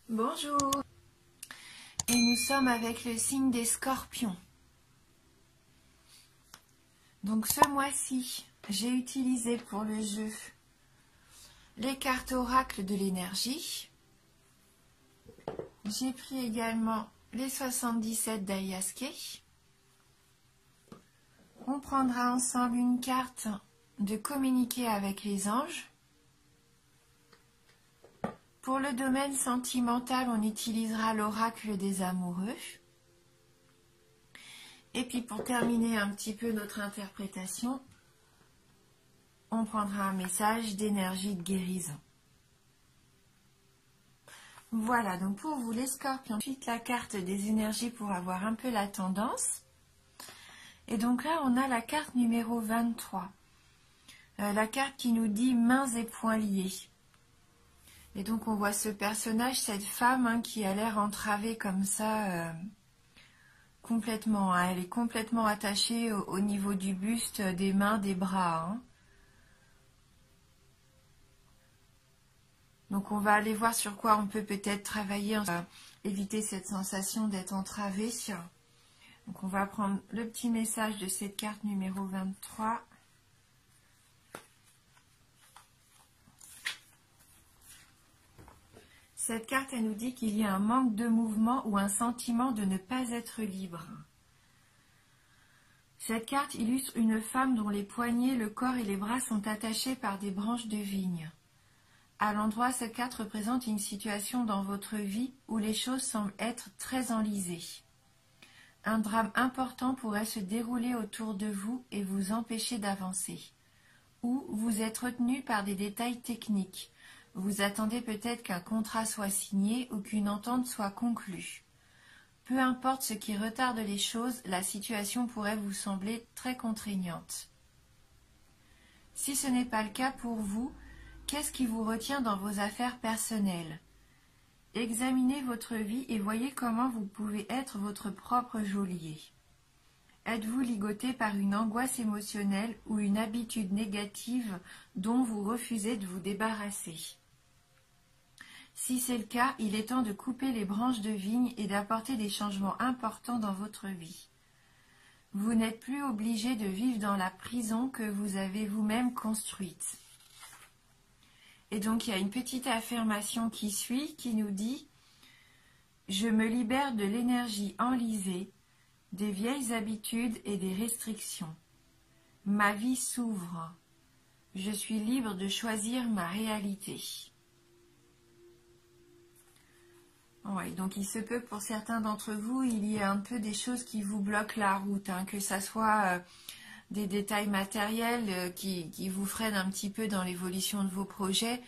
Bonjour, et nous sommes avec le signe des Scorpions. Donc ce mois-ci, j'ai utilisé pour le jeu les cartes oracles de l'énergie. J'ai pris également les 77 d'Ayaske. On prendra ensemble une carte de communiquer avec les anges. Pour le domaine sentimental, on utilisera l'oracle des amoureux. Et puis pour terminer un petit peu notre interprétation, on prendra un message d'énergie de guérison. Voilà, donc pour vous les Scorpions, ensuite la carte des énergies pour avoir un peu la tendance. Et donc là, on a la carte numéro 23. La carte qui nous dit mains et poings liés. Et donc on voit ce personnage, cette femme qui a l'air entravée comme ça, complètement. Elle est complètement attachée au niveau du buste, des mains, des bras. Donc on va aller voir sur quoi on peut peut-être travailler, éviter cette sensation d'être entravé. Donc on va prendre le petit message de cette carte numéro 23. Cette carte, elle nous dit qu'il y a un manque de mouvement ou un sentiment de ne pas être libre. Cette carte illustre une femme dont les poignets, le corps et les bras sont attachés par des branches de vigne. À l'endroit, cette carte représente une situation dans votre vie où les choses semblent être très enlisées. Un drame important pourrait se dérouler autour de vous et vous empêcher d'avancer. Ou vous êtes retenu par des détails techniques. Vous attendez peut-être qu'un contrat soit signé ou qu'une entente soit conclue. Peu importe ce qui retarde les choses, la situation pourrait vous sembler très contraignante. Si ce n'est pas le cas pour vous, qu'est-ce qui vous retient dans vos affaires personnelles? Examinez votre vie et voyez comment vous pouvez être votre propre geôlier. Êtes-vous ligoté par une angoisse émotionnelle ou une habitude négative dont vous refusez de vous débarrasser? Si c'est le cas, il est temps de couper les branches de vigne et d'apporter des changements importants dans votre vie. Vous n'êtes plus obligé de vivre dans la prison que vous avez vous-même construite. Et donc il y a une petite affirmation qui suit, qui nous dit « Je me libère de l'énergie enlisée, des vieilles habitudes et des restrictions. Ma vie s'ouvre. Je suis libre de choisir ma réalité. » Ouais, donc il se peut pour certains d'entre vous, il y a un peu des choses qui vous bloquent la route, que ça soit des détails matériels qui vous freinent un petit peu dans l'évolution de vos projets,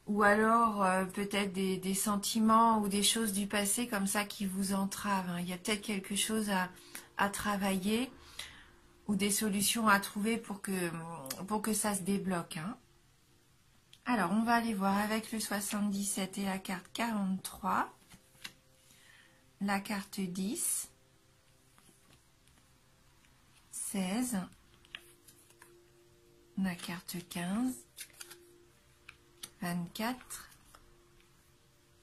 ou alors peut-être des sentiments ou des choses du passé comme ça qui vous entravent. Il y a peut-être quelque chose à travailler ou des solutions à trouver pour que ça se débloque. Alors, on va aller voir avec le 77 et la carte 43. La carte 10, 16, la carte 15, 24,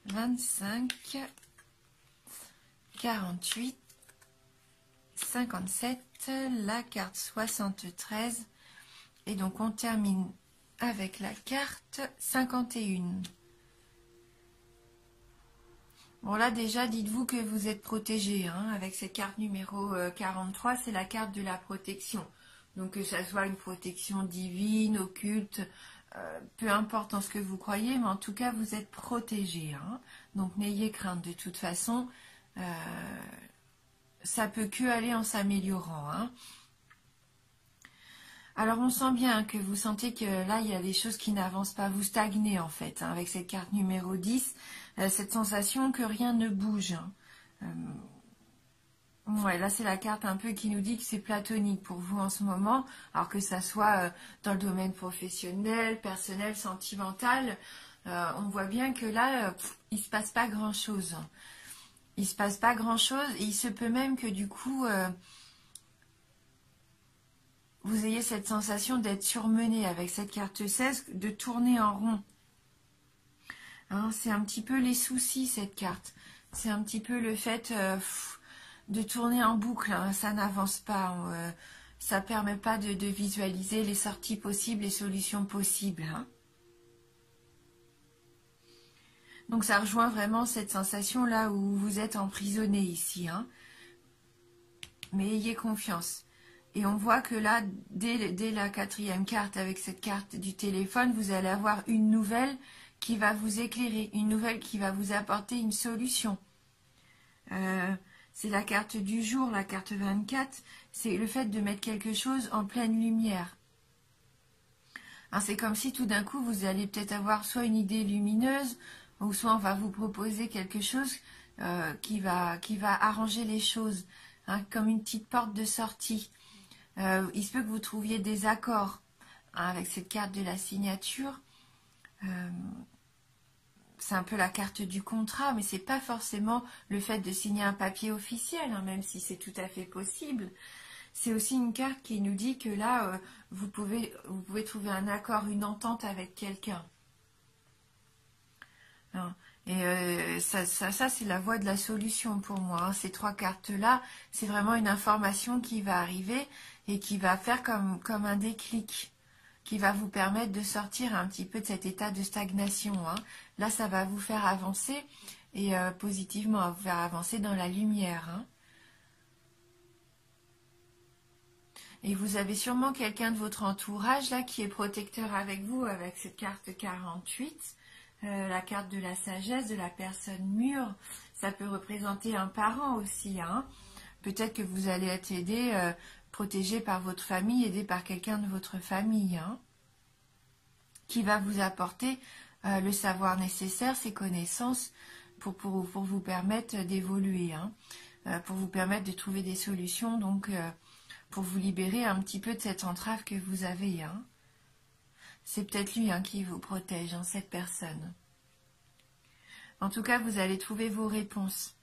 25, 48, 57, la carte 73, et donc on termine avec la carte 51. Bon là déjà dites-vous que vous êtes protégé avec cette carte numéro 43, c'est la carte de la protection. Donc que ça soit une protection divine, occulte, peu importe en ce que vous croyez, mais en tout cas vous êtes protégé. Donc n'ayez crainte, de toute façon, ça peut que aller en s'améliorant. Alors on sent bien que vous sentez que là il y a des choses qui n'avancent pas, vous stagnez en fait, avec cette carte numéro 10, cette sensation que rien ne bouge. Ouais, là c'est la carte un peu qui nous dit que c'est platonique pour vous en ce moment, alors que ça soit dans le domaine professionnel, personnel, sentimental, on voit bien que là il se passe pas grand chose. Il se passe pas grand chose et il se peut même que du coup vous ayez cette sensation d'être surmené avec cette carte 16, de tourner en rond. Hein, c'est un petit peu les soucis, cette carte. C'est un petit peu le fait de tourner en boucle. Hein, ça n'avance pas. Ça permet pas de visualiser les sorties possibles, les solutions possibles. Hein. Donc ça rejoint vraiment cette sensation là où vous êtes emprisonné ici. Hein. Mais ayez confiance. Et on voit que là, dès la 4e carte, avec cette carte du téléphone, vous allez avoir une nouvelle qui va vous éclairer, une nouvelle qui va vous apporter une solution. C'est la carte du jour, la carte 24, c'est le fait de mettre quelque chose en pleine lumière. C'est comme si tout d'un coup, vous allez peut-être avoir soit une idée lumineuse, ou soit on va vous proposer quelque chose qui va arranger les choses, hein, comme une petite porte de sortie. Il se peut que vous trouviez des accords avec cette carte de la signature. C'est un peu la carte du contrat, mais c'est pas forcément le fait de signer un papier officiel, hein, même si c'est tout à fait possible. C'est aussi une carte qui nous dit que là, vous pouvez trouver un accord, une entente avec quelqu'un. Et ça c'est la voie de la solution pour moi. Hein. Ces 3 cartes-là, c'est vraiment une information qui va arriver et qui va faire comme un déclic, qui va vous permettre de sortir un petit peu de cet état de stagnation. Hein. Là, ça va vous faire avancer et positivement, vous faire avancer dans la lumière. Hein. Et vous avez sûrement quelqu'un de votre entourage là qui est protecteur avec vous, avec cette carte 48. La carte de la sagesse, de la personne mûre, ça peut représenter un parent aussi. Hein. Peut-être que vous allez être aidé, protégé par votre famille, aidé par quelqu'un de votre famille, hein, qui va vous apporter le savoir nécessaire, ses connaissances, pour vous permettre d'évoluer, hein, pour vous permettre de trouver des solutions, donc pour vous libérer un petit peu de cette entrave que vous avez. Hein. C'est peut-être lui qui vous protège, hein, cette personne. En tout cas, vous allez trouver vos réponses.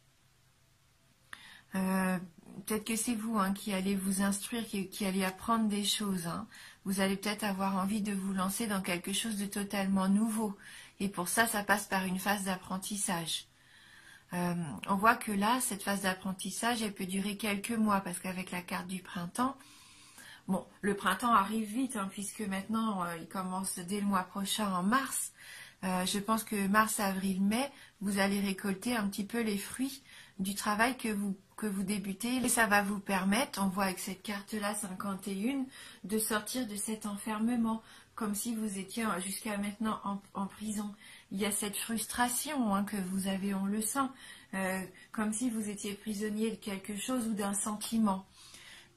Peut-être que c'est vous qui allez vous instruire, qui allez apprendre des choses. Hein. Vous allez peut-être avoir envie de vous lancer dans quelque chose de totalement nouveau. Et pour ça, ça passe par une phase d'apprentissage. On voit que là, cette phase d'apprentissage, elle peut durer quelques mois, parce qu'avec la carte du printemps, bon, le printemps arrive vite, hein, puisque maintenant, il commence dès le mois prochain, en mars. Je pense que mars, avril, mai, vous allez récolter un petit peu les fruits du travail que vous débutez. Et ça va vous permettre, on voit avec cette carte-là, 51, de sortir de cet enfermement, comme si vous étiez jusqu'à maintenant en prison. Il y a cette frustration que vous avez, on le sent, comme si vous étiez prisonnier de quelque chose ou d'un sentiment.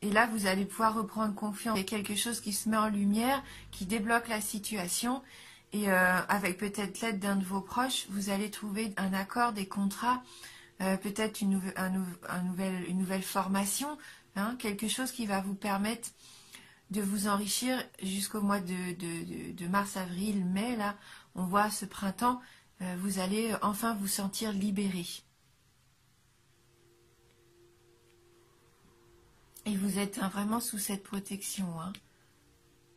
Et là, vous allez pouvoir reprendre confiance. Il y a quelque chose qui se met en lumière, qui débloque la situation. Et avec peut-être l'aide d'un de vos proches, vous allez trouver un accord, des contrats, peut-être une nouvelle formation, hein, quelque chose qui va vous permettre de vous enrichir jusqu'au mois de mars, avril, mai. Là, on voit ce printemps, vous allez enfin vous sentir libéré. Et vous êtes vraiment sous cette protection. Hein.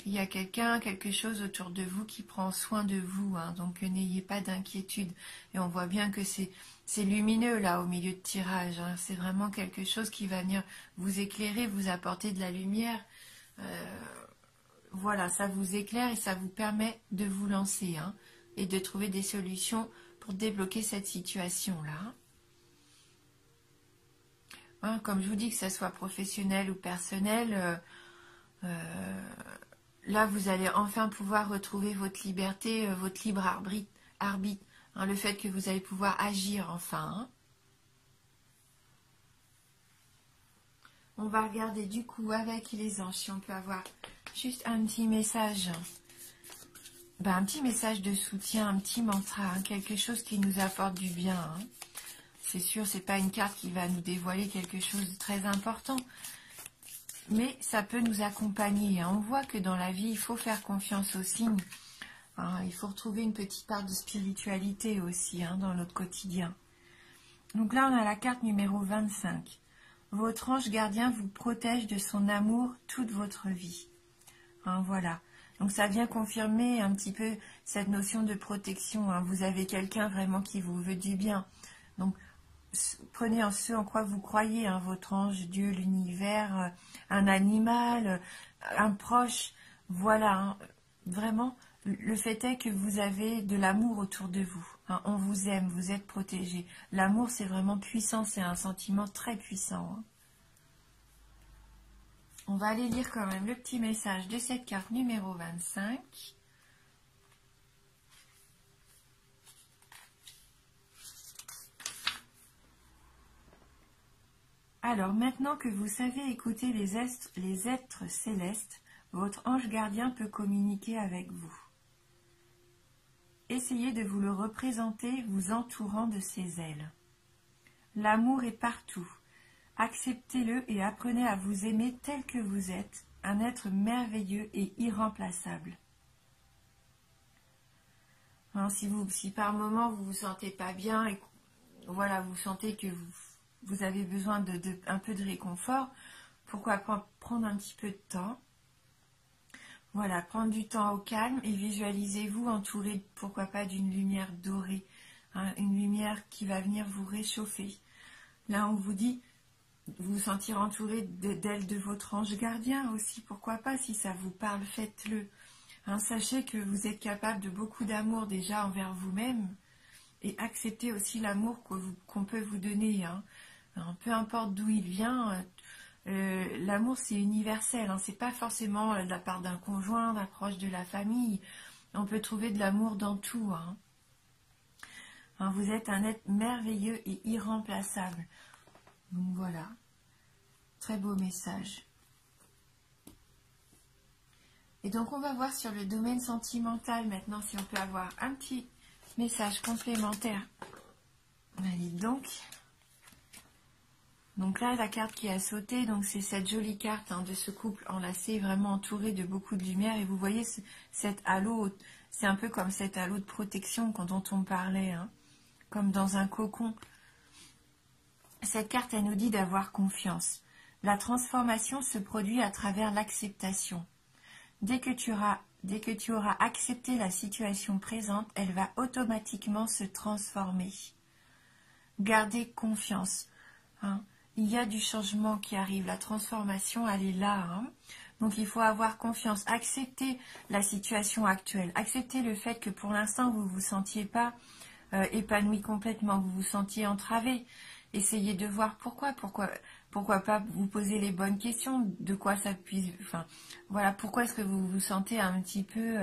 Il y a quelque chose autour de vous qui prend soin de vous. Hein, donc n'ayez pas d'inquiétude. Et on voit bien que c'est lumineux là au milieu de tirage. Hein, c'est vraiment quelque chose qui va venir vous éclairer, vous apporter de la lumière. Voilà, ça vous éclaire et ça vous permet de vous lancer. Hein, et de trouver des solutions pour débloquer cette situation-là. Hein, comme je vous dis, que ce soit professionnel ou personnel, là vous allez enfin pouvoir retrouver votre liberté, votre libre arbitre, hein, le fait que vous allez pouvoir agir enfin. Hein. On va regarder du coup avec les anges si on peut avoir juste un petit message. Un petit message de soutien, un petit mantra, hein, quelque chose qui nous apporte du bien. Hein. C'est sûr, c'est pas une carte qui va nous dévoiler quelque chose de très important, mais ça peut nous accompagner. Hein. On voit que dans la vie, il faut faire confiance aux signes. Hein. Il faut retrouver une petite part de spiritualité aussi dans notre quotidien. Donc là, on a la carte numéro 25. Votre ange gardien vous protège de son amour toute votre vie. Hein, voilà. Donc ça vient confirmer un petit peu cette notion de protection, hein. Vous avez quelqu'un vraiment qui vous veut du bien. Donc prenez en ce en quoi vous croyez, hein, votre ange, Dieu, l'univers, un animal, un proche. Voilà, hein. Vraiment, le fait est que vous avez de l'amour autour de vous, hein. On vous aime, vous êtes protégé. L'amour, c'est vraiment puissant, c'est un sentiment très puissant, hein. On va aller lire quand même le petit message de cette carte numéro 25. Alors, maintenant que vous savez écouter les êtres célestes, votre ange gardien peut communiquer avec vous. Essayez de vous le représenter vous entourant de ses ailes. L'amour est partout. Acceptez-le et apprenez à vous aimer tel que vous êtes, un être merveilleux et irremplaçable. Hein, si par moment vous vous sentez pas bien et voilà, vous sentez que vous avez besoin un peu de réconfort, pourquoi pas prendre un petit peu de temps. Voilà, prendre du temps au calme et visualisez-vous entouré, pourquoi pas, d'une lumière dorée, hein, une lumière qui va venir vous réchauffer. Là, on vous dit, vous vous sentir entouré d'ailes de votre ange gardien aussi, pourquoi pas, si ça vous parle, faites-le. Hein, sachez que vous êtes capable de beaucoup d'amour déjà envers vous-même et acceptez aussi l'amour qu'on peut vous donner. Hein. Alors, peu importe d'où il vient, l'amour c'est universel, hein, c'est pas forcément de la part d'un conjoint, d'un proche de la famille. On peut trouver de l'amour dans tout. Hein. Hein, vous êtes un être merveilleux et irremplaçable. Donc voilà, très beau message. Et donc on va voir sur le domaine sentimental maintenant si on peut avoir un petit message complémentaire. Allez donc. Donc là, la carte qui a sauté, donc c'est cette jolie carte, hein, de ce couple enlacé, vraiment entouré de beaucoup de lumière. Et vous voyez cet halo, c'est un peu comme cet halo de protection dont on parlait, hein, comme dans un cocon. Cette carte, elle nous dit d'avoir confiance. La transformation se produit à travers l'acceptation. Dès que tu auras accepté la situation présente, elle va automatiquement se transformer. Gardez confiance. Hein. Il y a du changement qui arrive, la transformation, elle est là. Hein. Donc il faut avoir confiance, accepter la situation actuelle, accepter le fait que pour l'instant vous ne vous sentiez pas épanoui complètement, vous vous sentiez entravé. Essayez de voir pourquoi pas vous poser les bonnes questions, de quoi ça puisse, enfin voilà, pourquoi est-ce que vous vous sentez un petit peu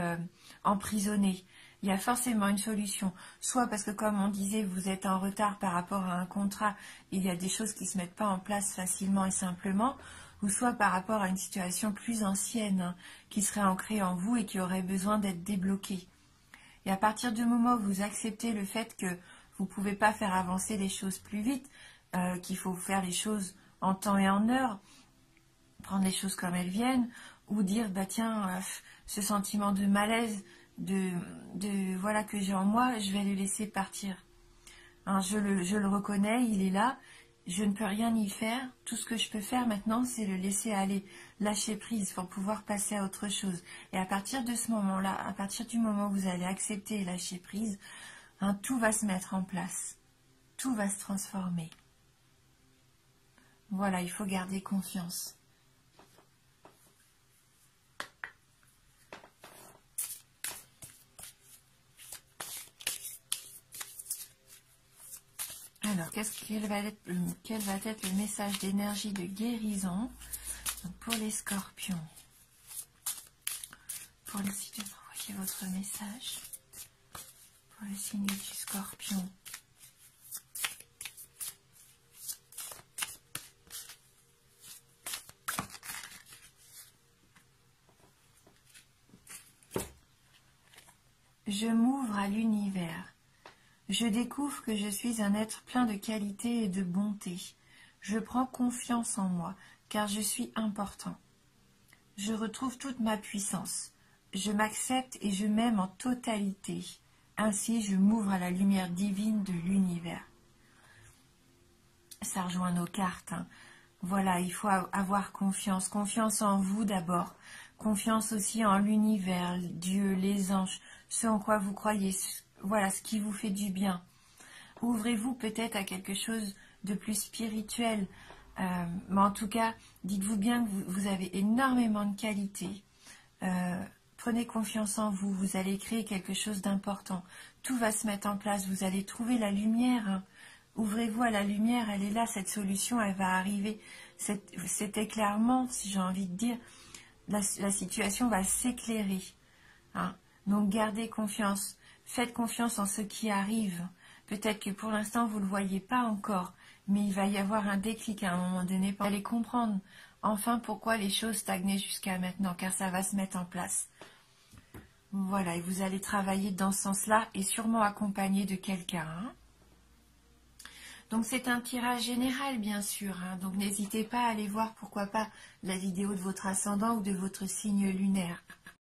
emprisonné. Il y a forcément une solution, soit parce que comme on disait, vous êtes en retard par rapport à un contrat, il y a des choses qui ne se mettent pas en place facilement et simplement, ou soit par rapport à une situation plus ancienne, hein, qui serait ancrée en vous et qui aurait besoin d'être débloquée. Et à partir du moment où vous acceptez le fait que vous ne pouvez pas faire avancer les choses plus vite, qu'il faut faire les choses en temps et en heure, prendre les choses comme elles viennent, ou dire, bah tiens, ce sentiment de malaise, voilà que j'ai en moi, je vais le laisser partir. Hein, je le reconnais, il est là, je ne peux rien y faire. Tout ce que je peux faire maintenant, c'est le laisser aller, lâcher prise pour pouvoir passer à autre chose. Et à partir de ce moment-là, à partir du moment où vous allez accepter et lâcher prise, hein, tout va se mettre en place. Tout va se transformer. Voilà, il faut garder confiance. Alors, quel va être le message d'énergie de guérison pour les scorpions? Pour le signe, envoyez votre message. Pour le signe du scorpion. Je m'ouvre à l'univers. Je découvre que je suis un être plein de qualité et de bonté. Je prends confiance en moi, car je suis important. Je retrouve toute ma puissance. Je m'accepte et je m'aime en totalité. Ainsi, je m'ouvre à la lumière divine de l'univers. Ça rejoint nos cartes. Hein. Voilà, il faut avoir confiance. Confiance en vous d'abord. Confiance aussi en l'univers, Dieu, les anges, ce en quoi vous croyez, voilà, ce qui vous fait du bien. Ouvrez-vous peut-être à quelque chose de plus spirituel. Mais en tout cas, dites-vous bien que vous avez énormément de qualités. Prenez confiance en vous, vous allez créer quelque chose d'important. Tout va se mettre en place, vous allez trouver la lumière. Hein. Ouvrez-vous à la lumière, elle est là, cette solution, elle va arriver. Cet éclairement, si j'ai envie de dire, la situation va s'éclairer. Hein. Donc gardez confiance, faites confiance en ce qui arrive. Peut-être que pour l'instant, vous ne le voyez pas encore, mais il va y avoir un déclic à un moment donné. Vous allez comprendre enfin pourquoi les choses stagnaient jusqu'à maintenant, car ça va se mettre en place. Voilà, et vous allez travailler dans ce sens-là et sûrement accompagné de quelqu'un. Hein. Donc c'est un tirage général, bien sûr. Hein. Donc n'hésitez pas à aller voir, pourquoi pas, la vidéo de votre ascendant ou de votre signe lunaire.